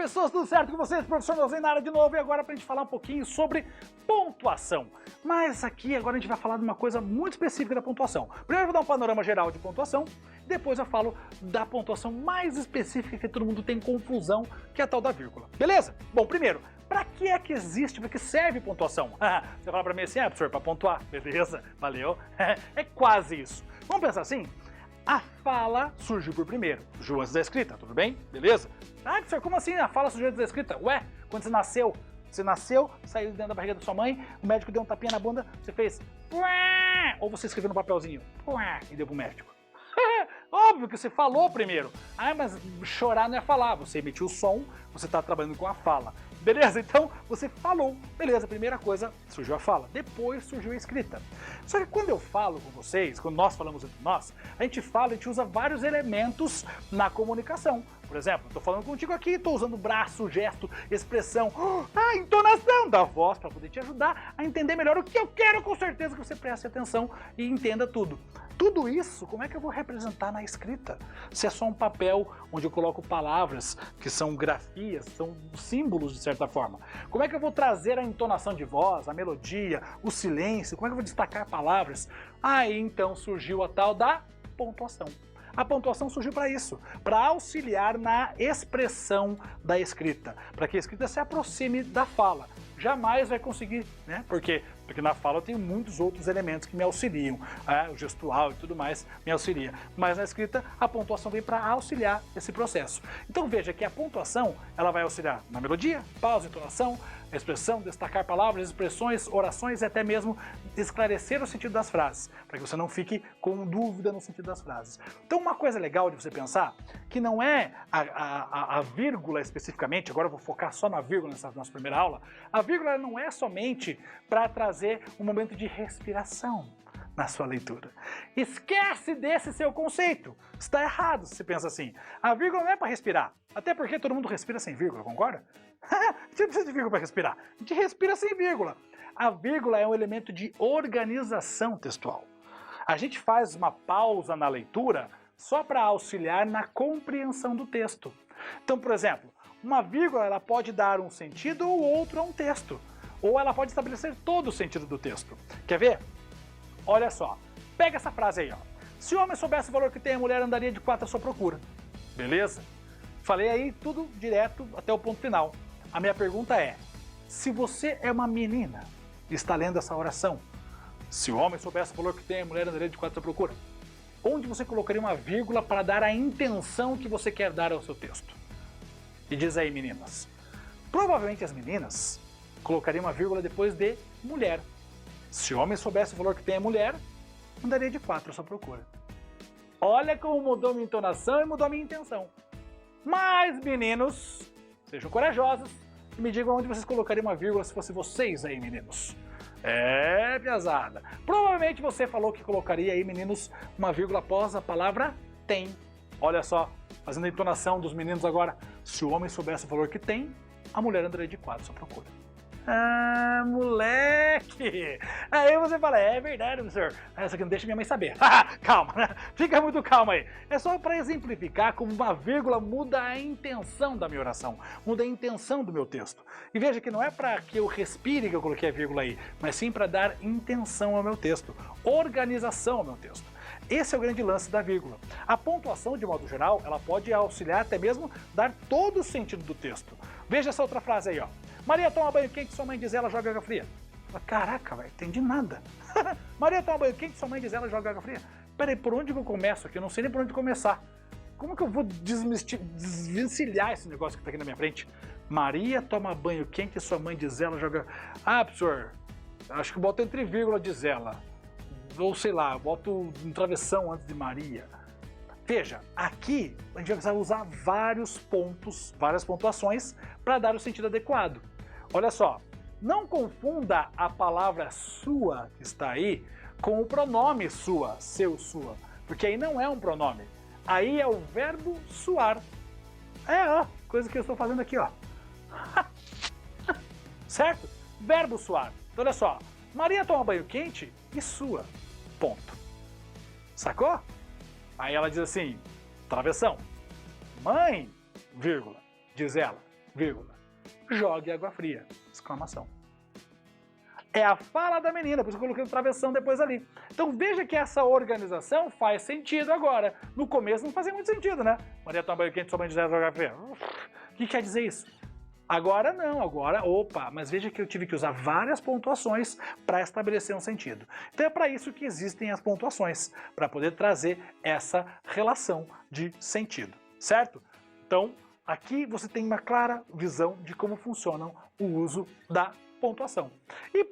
pessoas, tudo certo com vocês? Professor Neuzinho na área de novo e agora pra gente falar um pouquinho sobre pontuação. Mas aqui agora a gente vai falar de uma coisa muito específica da pontuação. Primeiro eu vou dar um panorama geral de pontuação, depois eu falo da pontuação mais específica que todo mundo tem confusão, que é a tal da vírgula. Beleza? Bom, primeiro, para que é que existe, para que serve pontuação? Você fala para mim assim, professor, para pontuar. Beleza, valeu. É quase isso. Vamos pensar assim? A fala surgiu por primeiro, surgiu antes da escrita, tudo bem? Beleza? Professor, como assim a fala surgiu antes da escrita? Ué, quando você nasceu, saiu de dentro da barriga da sua mãe, o médico deu um tapinha na bunda, você fez Ué! Ou você escreveu no papelzinho Ué! E deu pro médico. Óbvio que você falou primeiro. Mas chorar não é falar, você emitiu o som, você está trabalhando com a fala. Beleza? Então você falou. Beleza, primeira coisa, surgiu a fala. Depois surgiu a escrita. Só que quando eu falo com vocês, quando nós falamos entre nós, a gente usa vários elementos na comunicação. Por exemplo, estou falando contigo aqui, estou usando braço, gesto, expressão, a entonação da voz para poder te ajudar a entender melhor o que eu quero, com certeza que você preste atenção e entenda tudo. Tudo isso, como é que eu vou representar na escrita? Se é só um papel onde eu coloco palavras que são grafias, são símbolos de certa forma. Como é que eu vou trazer a entonação de voz, a melodia, o silêncio? Como é que eu vou destacar palavras? Aí então surgiu a tal da pontuação. A pontuação surgiu para isso, para auxiliar na expressão da escrita, para que a escrita se aproxime da fala. Jamais vai conseguir, né? Por quê? Porque na fala eu tenho muitos outros elementos que me auxiliam, o gestual e tudo mais me auxilia. Mas na escrita a pontuação vem para auxiliar esse processo. Então veja que a pontuação ela vai auxiliar na melodia, pausa, entonação, expressão, destacar palavras, expressões, orações e até mesmo esclarecer o sentido das frases, para que você não fique com dúvida no sentido das frases. Então uma coisa legal de você pensar, que não é a vírgula especificamente, agora eu vou focar só na vírgula nessa nossa primeira aula, a vírgula não é somente para trazer um momento de respiração na sua leitura. Esquece desse seu conceito. Está errado se você pensa assim. A vírgula não é para respirar. Até porque todo mundo respira sem vírgula, concorda? A gente não precisa de vírgula para respirar. A gente respira sem vírgula. A vírgula é um elemento de organização textual. A gente faz uma pausa na leitura só para auxiliar na compreensão do texto. Então, por exemplo, uma vírgula ela pode dar um sentido ou outro a um texto. Ou ela pode estabelecer todo o sentido do texto. Quer ver? Olha só, pega essa frase aí, ó. Se o homem soubesse o valor que tem, a mulher andaria de 4 à sua procura. Beleza? Falei aí tudo direto até o ponto final. A minha pergunta é, se você é uma menina e está lendo essa oração, se o homem soubesse o valor que tem, a mulher andaria de 4 à sua procura, onde você colocaria uma vírgula para dar a intenção que você quer dar ao seu texto? E diz aí, meninas. Provavelmente as meninas colocariam uma vírgula depois de mulher. Se o homem soubesse o valor que tem a mulher, andaria de 4 à sua procura. Olha como mudou minha entonação e mudou minha intenção. Mas, meninos, sejam corajosos e me digam onde vocês colocariam uma vírgula se fosse vocês aí, meninos. Piazada. Provavelmente você falou que colocaria aí, meninos, uma vírgula após a palavra tem. Olha só, fazendo a entonação dos meninos agora. Se o homem soubesse o valor que tem, a mulher andaria de 4 à sua procura. Moleque! Aí você fala, é verdade, professor. Essa aqui não deixa minha mãe saber. Calma, né? Fica muito calma aí. É só para exemplificar como uma vírgula muda a intenção da minha oração, muda a intenção do meu texto. E veja que não é para que eu respire que eu coloquei a vírgula aí, mas sim para dar intenção ao meu texto, organização ao meu texto. Esse é o grande lance da vírgula. A pontuação, de modo geral, ela pode auxiliar até mesmo dar todo o sentido do texto. Veja essa outra frase aí, ó. Maria toma banho quente, sua mãe diz ela joga água fria. Caraca, velho, entendi nada. Maria toma banho quente, sua mãe diz ela joga água fria. Peraí, por onde que eu começo aqui? Eu não sei nem por onde começar. Como que eu vou desvencilhar esse negócio que tá aqui na minha frente? Maria toma banho quente, sua mãe diz ela joga... professor, acho que boto entre vírgula diz ela. Ou sei lá, boto um travessão antes de Maria. Veja, aqui a gente vai precisar usar vários pontos, várias pontuações para dar o sentido adequado. Olha só, não confunda a palavra sua que está aí com o pronome sua, seu, sua, porque aí não é um pronome. Aí é o verbo suar. Coisa que eu estou fazendo aqui, ó. Certo? Verbo suar. Então, olha só, Maria toma banho quente e sua. Ponto. Sacou? Aí ela diz assim, travessão. Mãe, vírgula, diz ela, vírgula. Jogue água fria, exclamação. É a fala da menina, por isso eu coloquei o travessão depois ali. Então veja que essa organização faz sentido agora. No começo não fazia muito sentido, né? Maria toma banho quente, sua mãe diz jogar fria. O que quer dizer isso? Agora não, agora, opa, mas veja que eu tive que usar várias pontuações para estabelecer um sentido. Então é para isso que existem as pontuações, para poder trazer essa relação de sentido, certo? Então, aqui você tem uma clara visão de como funciona o uso da pontuação. E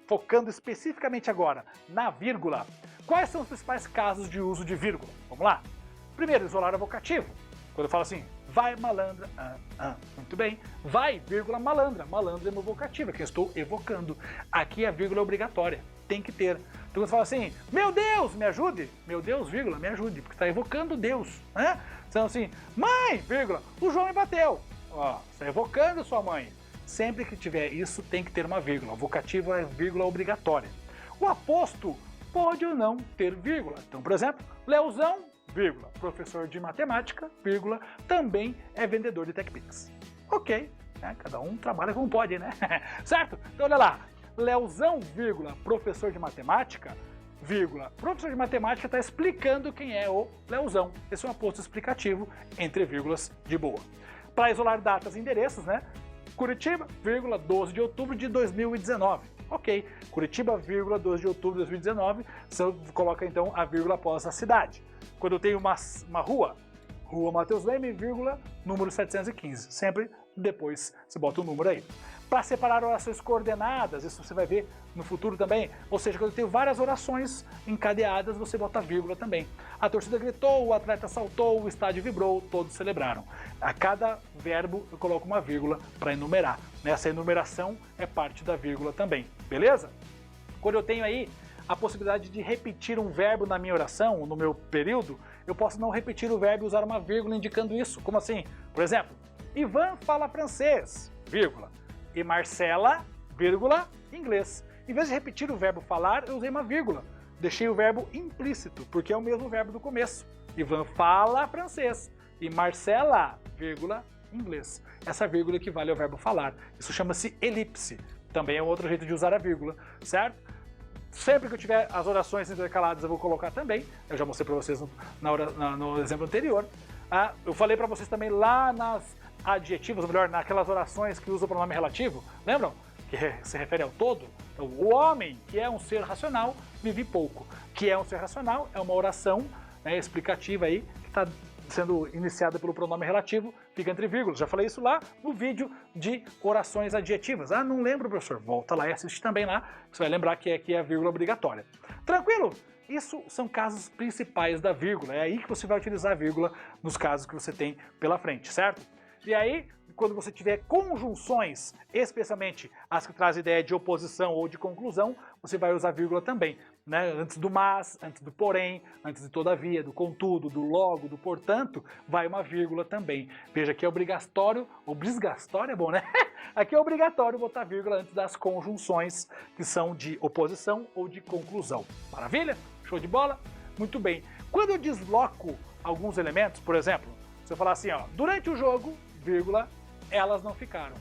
focando especificamente agora na vírgula, quais são os principais casos de uso de vírgula? Vamos lá? Primeiro, isolar o vocativo. Quando eu falo assim, vai malandra, muito bem, vai, vírgula, malandra. Malandra é meu vocativo, que eu estou evocando. Aqui a vírgula é obrigatória, tem que ter. Então você fala assim, meu Deus, me ajude. Meu Deus, vírgula, me ajude, porque está evocando Deus, né? Então assim, mãe, vírgula, o João me bateu. Ó, está evocando sua mãe. Sempre que tiver isso, tem que ter uma vírgula. O vocativo é vírgula obrigatória. O aposto pode ou não ter vírgula. Então, por exemplo, Leozão, vírgula, professor de matemática, vírgula, também é vendedor de TechPix. Ok, né? Cada um trabalha como pode, né? Certo? Então olha lá, Leozão, vírgula, professor de matemática, vírgula, professor de matemática está explicando quem é o Leozão. Esse é um aposto explicativo entre vírgulas de boa. Para isolar datas e endereços, né? Curitiba, vírgula, 12 de outubro de 2019. Ok, Curitiba, vírgula, 12 de outubro de 2019, você coloca então a vírgula após a cidade. Quando eu tenho uma rua, Rua Matheus Leme, vírgula, número 715. Sempre depois você bota o número aí. Para separar orações coordenadas, isso você vai ver no futuro também. Ou seja, quando eu tenho várias orações encadeadas, você bota vírgula também. A torcida gritou, o atleta saltou, o estádio vibrou, todos celebraram. A cada verbo eu coloco uma vírgula para enumerar. Essa enumeração é parte da vírgula também, beleza? Quando eu tenho aí a possibilidade de repetir um verbo na minha oração, no meu período, eu posso não repetir o verbo e usar uma vírgula indicando isso. Como assim? Por exemplo, Ivan fala francês, vírgula, e Marcela, vírgula, inglês. Em vez de repetir o verbo falar, eu usei uma vírgula. Deixei o verbo implícito, porque é o mesmo verbo do começo. Ivan fala francês e Marcela, vírgula, inglês. Essa vírgula equivale ao verbo falar. Isso chama-se elipse. Também é outro jeito de usar a vírgula, certo? Sempre que eu tiver as orações intercaladas eu vou colocar também. Eu já mostrei para vocês no exemplo anterior. Eu falei para vocês também lá nas adjetivos, ou melhor, naquelas orações que usam o pronome relativo. Lembram? Que se refere ao todo. Então, o homem, que é um ser racional, vive pouco. Que é um ser racional é uma oração, né, explicativa aí, que está sendo iniciada pelo pronome relativo, fica entre vírgulas. Já falei isso lá no vídeo de orações adjetivas. Ah, não lembro, professor. Volta lá e assiste também lá. Você vai lembrar que aqui é a vírgula obrigatória. Tranquilo? Isso são casos principais da vírgula. É aí que você vai utilizar a vírgula nos casos que você tem pela frente, certo? E aí, quando você tiver conjunções, especialmente as que trazem ideia de oposição ou de conclusão, você vai usar vírgula também, né? Antes do mas, antes do porém, antes de todavia, do contudo, do logo, do portanto, vai uma vírgula também. Veja que é obrigatório, obrigatório é bom, né? Aqui é obrigatório botar vírgula antes das conjunções que são de oposição ou de conclusão. Maravilha? Show de bola? Muito bem. Quando eu desloco alguns elementos, por exemplo, se eu falar assim, ó, durante o jogo, vírgula, elas não ficaram.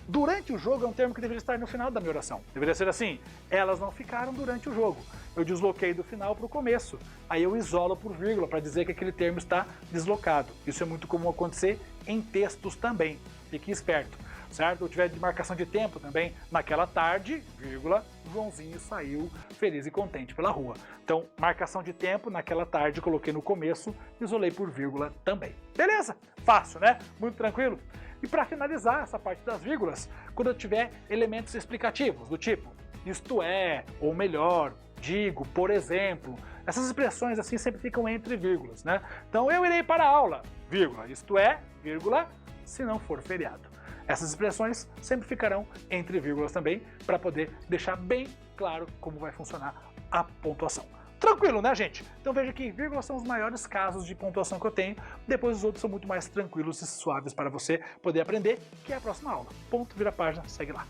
Durante o jogo é um termo que deveria estar no final da minha oração. Deveria ser assim, elas não ficaram durante o jogo. Eu desloquei do final para o começo. Aí eu isolo por vírgula para dizer que aquele termo está deslocado. Isso é muito comum acontecer em textos também. Fique esperto, certo? Eu tiver de marcação de tempo também, naquela tarde, vírgula, Joãozinho saiu feliz e contente pela rua. Então, marcação de tempo, naquela tarde, coloquei no começo, isolei por vírgula também. Beleza? Fácil, né? Muito tranquilo? E para finalizar essa parte das vírgulas, quando eu tiver elementos explicativos, do tipo, isto é, ou melhor, digo, por exemplo, essas expressões assim sempre ficam entre vírgulas, né? Então, eu irei para a aula, vírgula, isto é, vírgula, se não for feriado. Essas expressões sempre ficarão entre vírgulas também, para poder deixar bem claro como vai funcionar a pontuação. Tranquilo, né, gente? Então veja que vírgulas são os maiores casos de pontuação que eu tenho, depois os outros são muito mais tranquilos e suaves para você poder aprender, que é a próxima aula. Ponto, vira a página, segue lá.